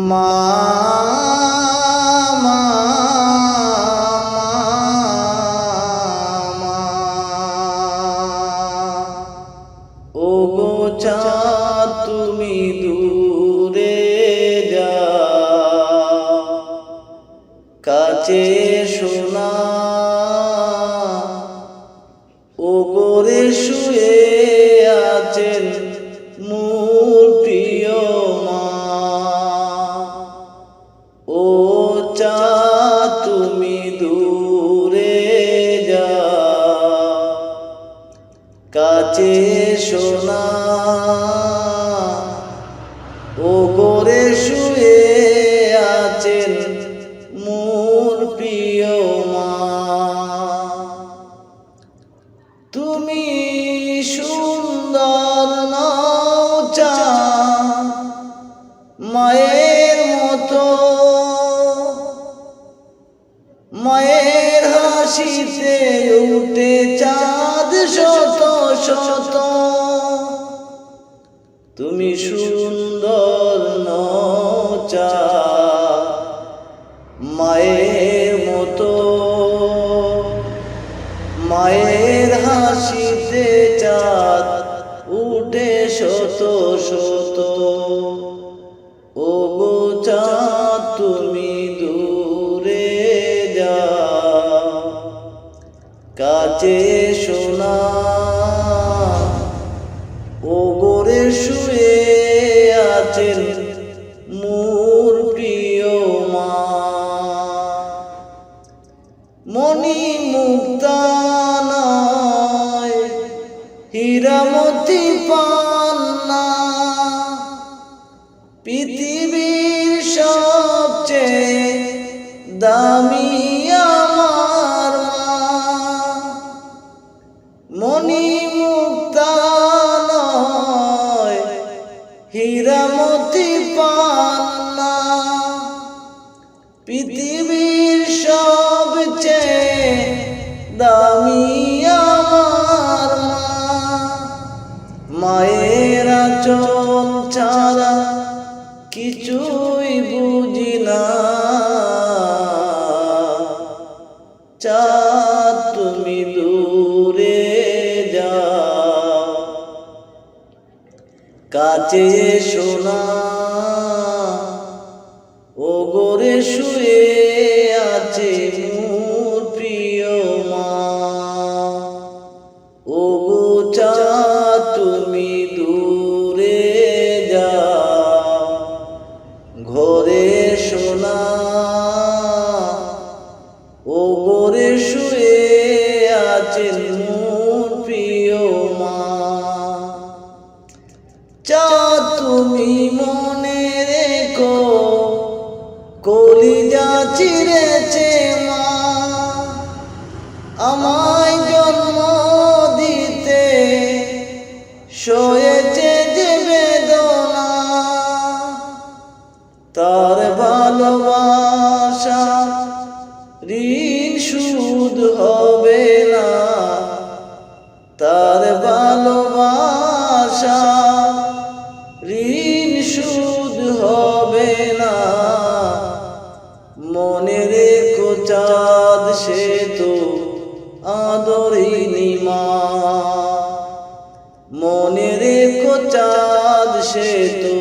মা মা মা ওগো চাঁদ তুমি দূরে যাও, কাছে শোনা ওগো রে শুয়ে আছেন মোর প্রিয় মা। ও চাঁদ তুমি দূরে যাও, কাছে শোনা ওগো রে শুয়ে আছেন মোর প্রিয় মা। তুমি সুন্দর নও চাঁদ মায়ের মতো, মায়ের হাসিতে উঠে চাঁদ শত শত। তুমি সুন্দর নও চাঁদ মায়ের মতো, মায়ের হাসিতে চাঁদ উঠে শত শত। ওগো চাঁদ তুমি দূরে যাও, কাছে শোনা ওগো রে শুয়ে আছেন মোর প্রিয় মা। মণি মুক্তা নয় হীরামতি পান্না, পৃথিবীর সবচেয়ে দামি আমার মা। মণি মুক্তা নয় হীরামতি পান্না, পৃথিবীর সবচেয়ে দামি আমার মা। মায়ের আঁচল ছাড়া কিছুই বুঝি না, চাঁদ তুমি দূরে যাও, কাছে শোনা ওগো রে শুয়ে আছে মোর প্রিয় মা। ওগো চাঁদ তুমি দূরে যাও, ঘরে শোনা ওগো রে শুয়ে আছেন মোর প্রিয় মা। চাঁদ তুমি মনে রেখো কলিজা চিরেছে মা, আমায় জন্ম দিতে সয়েছে যে বেদনা। তার ভালোবাসা ঋণ সুদ হবে না, তার ভালোবাসা ঋণ সুদ হবে না। মনে রেখো চাঁদ সে তো আদরিনী মা, মনে রেখো চাঁদ সে তো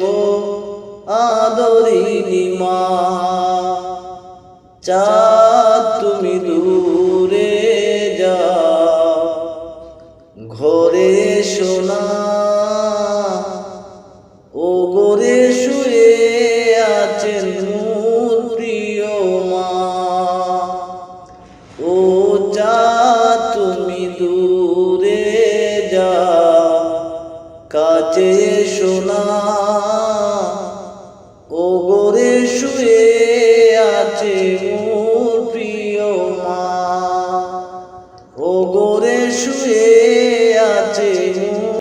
আদরিনী মা। চাঁদ তুমি দূরে যাও, ঘরে শোনা ওগো রে শুয়ে আছেন মোর প্রিয় মা। ও চাঁদ তুমি দূরে যাও, কাছে শোনা ওগো রে শুয়ে আছে